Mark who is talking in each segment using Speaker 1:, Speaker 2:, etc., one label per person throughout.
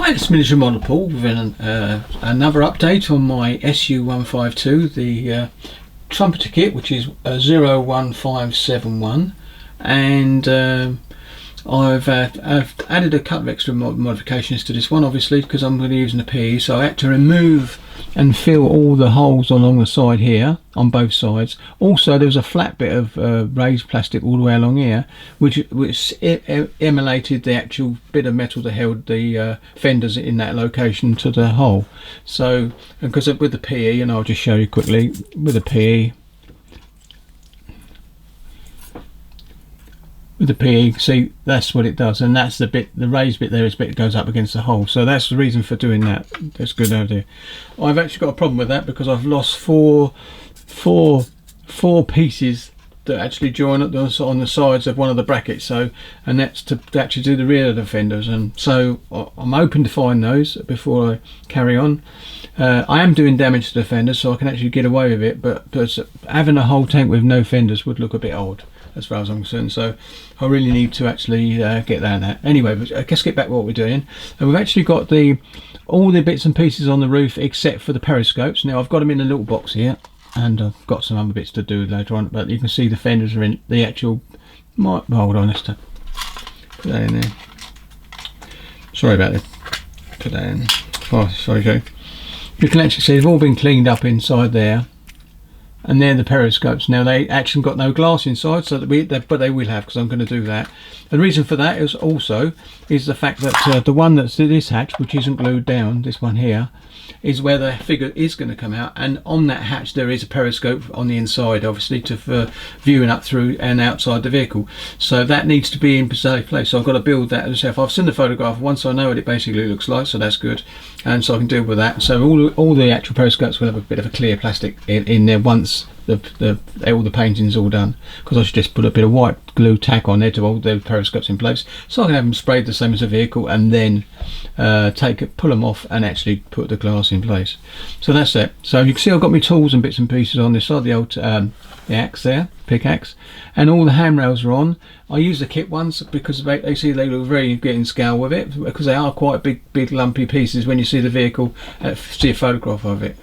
Speaker 1: Hi, it's Miniature Model Paul with another update on my SU152, the trumpeter kit, which is 01571, and I've added a couple of extra modifications to this one, obviously because I'm going to be using the PE, so I had to remove and fill all the holes along the side here on both sides. Also there was a flat bit of raised plastic all the way along here which emulated the actual bit of metal that held the fenders in that location to the hole. So because with the PE, and I'll just show you quickly with the PE, see, that's what it does, and that's the bit, the raised bit there is bit that goes up against the hole. So that's the reason for doing that. That's a good idea. I've actually got a problem with that because I've lost four pieces that actually join up on the sides of one of the brackets. So, and that's to actually do the rear of the fenders, and so I'm hoping to find those before I carry on. I am doing damage to the fenders, so I can actually get away with it, but having a whole tank with no fenders would look a bit odd as far as I'm concerned, so I really need to actually get that. Anyway, but I guess get back to what we're doing. And we've actually got all the bits and pieces on the roof except for the periscopes. Now I've got them in a little box here, and I've got some other bits to do later on, but you can see the fenders are in the actual, hold on, let's put that in there. Sorry about this. Put that in. Oh, sorry Joe. You can actually see they've all been cleaned up inside there. And they're the periscopes. Now they actually got no glass inside, so but they will have, because I'm going to do that. And the reason for that is the fact that the one that's this hatch, which isn't glued down, this one here, is where the figure is going to come out, and on that hatch there is a periscope on the inside, obviously for viewing up through and outside the vehicle. So that needs to be in place. So I've got to build that myself. I've seen the photograph once, I know what it basically looks like, so that's good, and so I can deal with that. So all the actual periscopes will have a bit of a clear plastic in there once all the painting's all done, because I should just put a bit of white glue tack on there to hold the periscopes in place, so I can have them sprayed the same as a vehicle, and then pull them off and actually put the glass in place. So that's it. So you can see I've got my tools and bits and pieces on this side, the old the axe there, pickaxe, and all the handrails are on. I use the kit ones because they look very good in scale with it, because they are quite big lumpy pieces when you see the vehicle, see a photograph of it.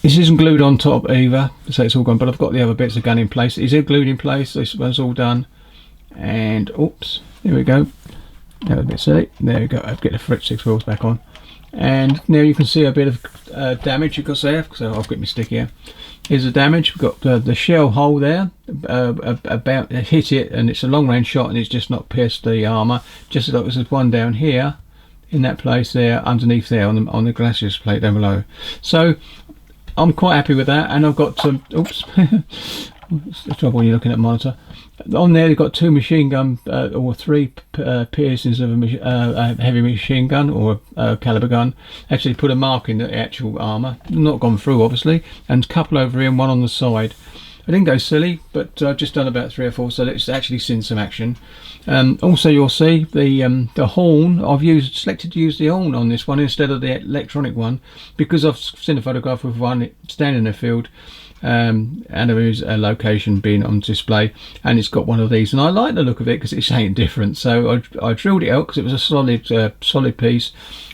Speaker 1: This isn't glued on top either, so it's all gone, but I've got the other bits of gun in place. It's glued in place, this one's all done. And oops, there we go. That was a bit silly. There we go, I'll get the Fritz 6 wheels back on. And now you can see a bit of damage you've got there, so I've got my stick here. Here's the damage. We've got the shell hole there, about hit it, and it's a long range shot, and it's just not pierced the armour. Just like there's one down here, in that place there, underneath there on the glacis plate down below. So I'm quite happy with that, and I've got some, oops, it's the trouble when you're looking at the monitor. On there they've got two machine gun, or three piercings of a heavy machine gun or a caliber gun. Actually put a mark in the actual armour, not gone through obviously, and a couple over here and one on the side. I didn't go silly, but I've just done about 3 or 4, so it's actually seen some action. Also you'll see the horn, I've selected to use the horn on this one instead of the electronic one, because I've seen a photograph of one standing in the field, and there is a location being on display, and it's got one of these, and I like the look of it because it's something different. So I drilled it out because it was a solid piece,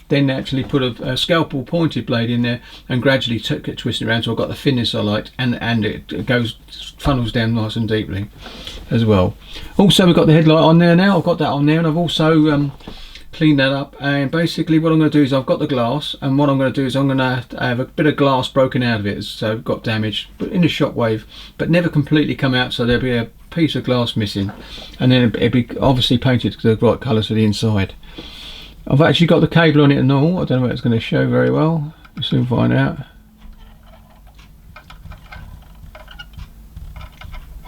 Speaker 1: then actually put a scalpel pointed blade in there and gradually took it, twisted around, so I got the thinness I liked, and it funnels down nice and deeply as well. Also we've got the headlight on there now, I've got that on there, and I've also cleaned that up. And basically what I'm going to do is, I've got the glass, and what I'm going to do is I'm going to have a bit of glass broken out of it, so I've got damage, but in a shockwave, but never completely come out, so there'll be a piece of glass missing, and then it'll be obviously painted to the right colours for the inside. I've actually got the cable on it and all. I don't know whether it's going to show very well. We'll soon find out.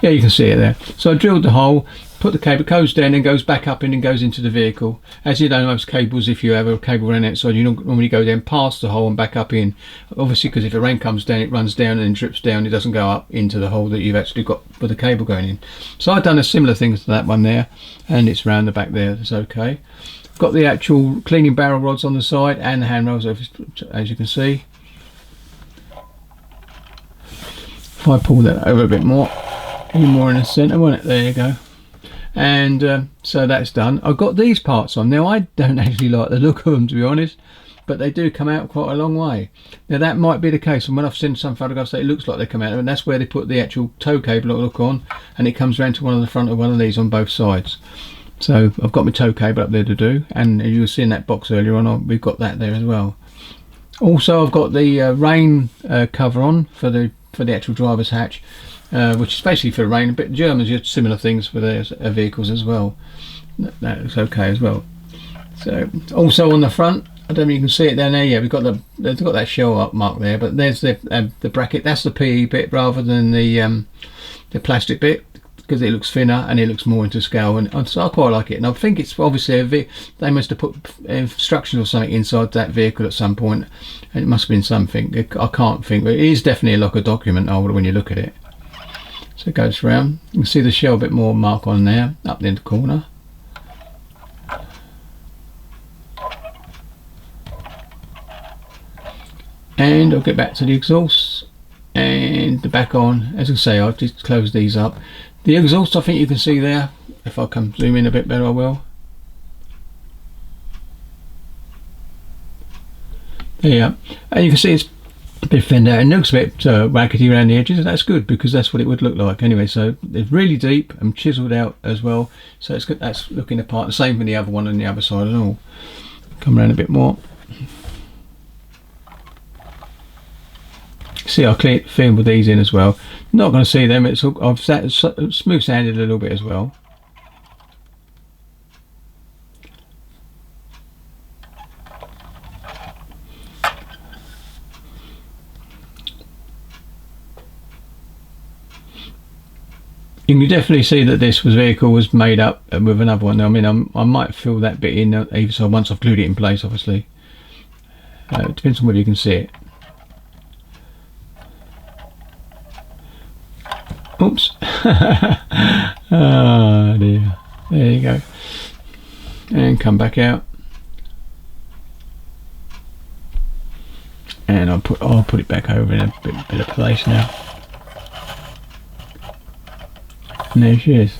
Speaker 1: Yeah, you can see it there. So I drilled the hole, put the cable, goes down and goes back up and goes into the vehicle. As you know, most cables, if you have a cable running outside, you normally go down past the hole and back up in. Obviously, because if the rain comes down, it runs down and then drips down. It doesn't go up into the hole that you've actually got with the cable going in. So I've done a similar thing to that one there, and it's round the back there. It's okay. Got the actual cleaning barrel rods on the side and the handrails, as you can see. If I pull that over a bit more, even more in the centre, won't it? There you go. And so that's done. I've got these parts on. Now I don't actually like the look of them, to be honest, but they do come out quite a long way. Now that might be the case, and when I've seen some photographs it looks like they come out, and that's where they put the actual tow cable look on, and it comes around to one of the front of one of these on both sides. So I've got my tow cable up there to do, and you were seeing that box earlier on, we've got that there as well. Also I've got the rain cover on for the actual driver's hatch, which is basically for rain. But Germans use similar things for their vehicles as well. That looks okay as well. So also on the front, I don't know if you can see it down there. Yeah, they've got that shell up mark there, but there's the bracket. That's the PE bit rather than the plastic bit, because it looks thinner and it looks more into scale, and so I quite like it. And I think it's obviously they must have put instructions or something inside that vehicle at some point, and it must have been something. I can't think, but it is definitely like a document holder when you look at it. So it goes round. You can see the shell a bit more mark on there, up in the corner. And I'll get back to the exhaust and the back on. As I say, I've just closed these up. The exhaust, I think you can see there. If I can zoom in a bit better, I will. There you go. And you can see it's a bit thinned out. It looks a bit rackety around the edges. That's good, because that's what it would look like anyway. So it's really deep and chiseled out as well. So it's good. That's looking apart. The same with the other one on the other side and all. Come around a bit more. See, I filmed with these in as well. Not going to see them. I've smooth sanded a little bit as well. You can definitely see that this vehicle was made up with another one. I mean, I might fill that bit in either side once I've glued it in place, obviously. It depends on whether you can see it. Oops. Oh dear. There you go. And come back out. And I'll put it back over in a bit of place now. And there she is.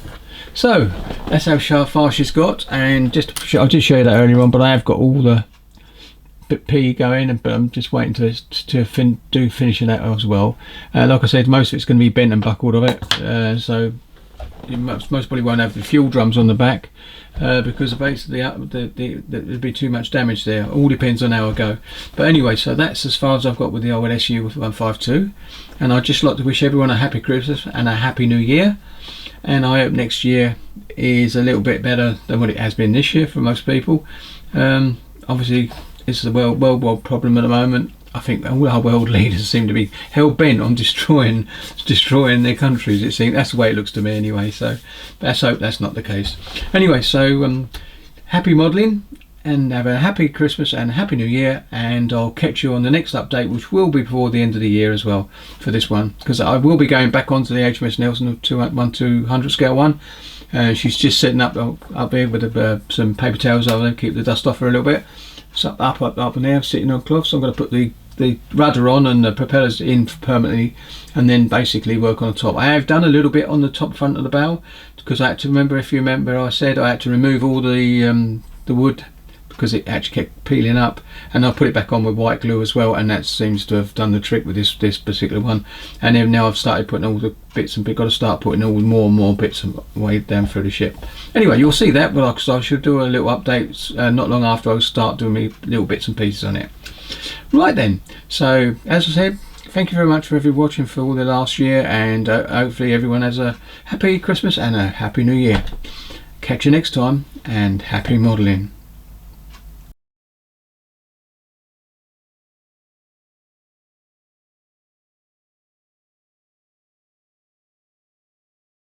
Speaker 1: So that's how far she's got, and I did show you that earlier on, but I have got all the P going, but I'm just waiting to finishing that as well. Like I said, most of it's going to be bent and buckled of it, so you most probably won't have the fuel drums on the back, because basically there'd be too much damage there. All depends on how I go. But anyway, so that's as far as I've got with the old SU152, and I'd just like to wish everyone a happy Christmas and a happy New Year, and I hope next year is a little bit better than what it has been this year for most people. Obviously it's a worldwide problem at the moment. I think all our world leaders seem to be hell-bent on destroying their countries. It seems that's the way it looks to me anyway, so let's hope that's not the case. Anyway, so happy modelling, and have a happy Christmas and a happy New Year, and I'll catch you on the next update, which will be before the end of the year as well for this one, because I will be going back onto the HMS Nelson 200 scale one. She's just setting up here with some paper towels over there, keep the dust off her a little bit. So up in there, sitting on cloth. So I'm going to put the rudder on and the propellers in permanently, and then basically work on the top. I have done a little bit on the top front of the bow, because I had to remember, if you remember, I said I had to remove all the wood, because it actually kept peeling up, and I'll put it back on with white glue as well, and that seems to have done the trick with this particular one. And then now I've started putting all the bits and bits. Got to start putting all more and more bits way down through the ship. Anyway, you'll see that, but I should do a little update not long after I start doing me little bits and pieces on it. Right then, so as I said, thank you very much for everyone watching for all the last year, and hopefully everyone has a happy Christmas and a happy New Year. Catch you next time, and happy modelling.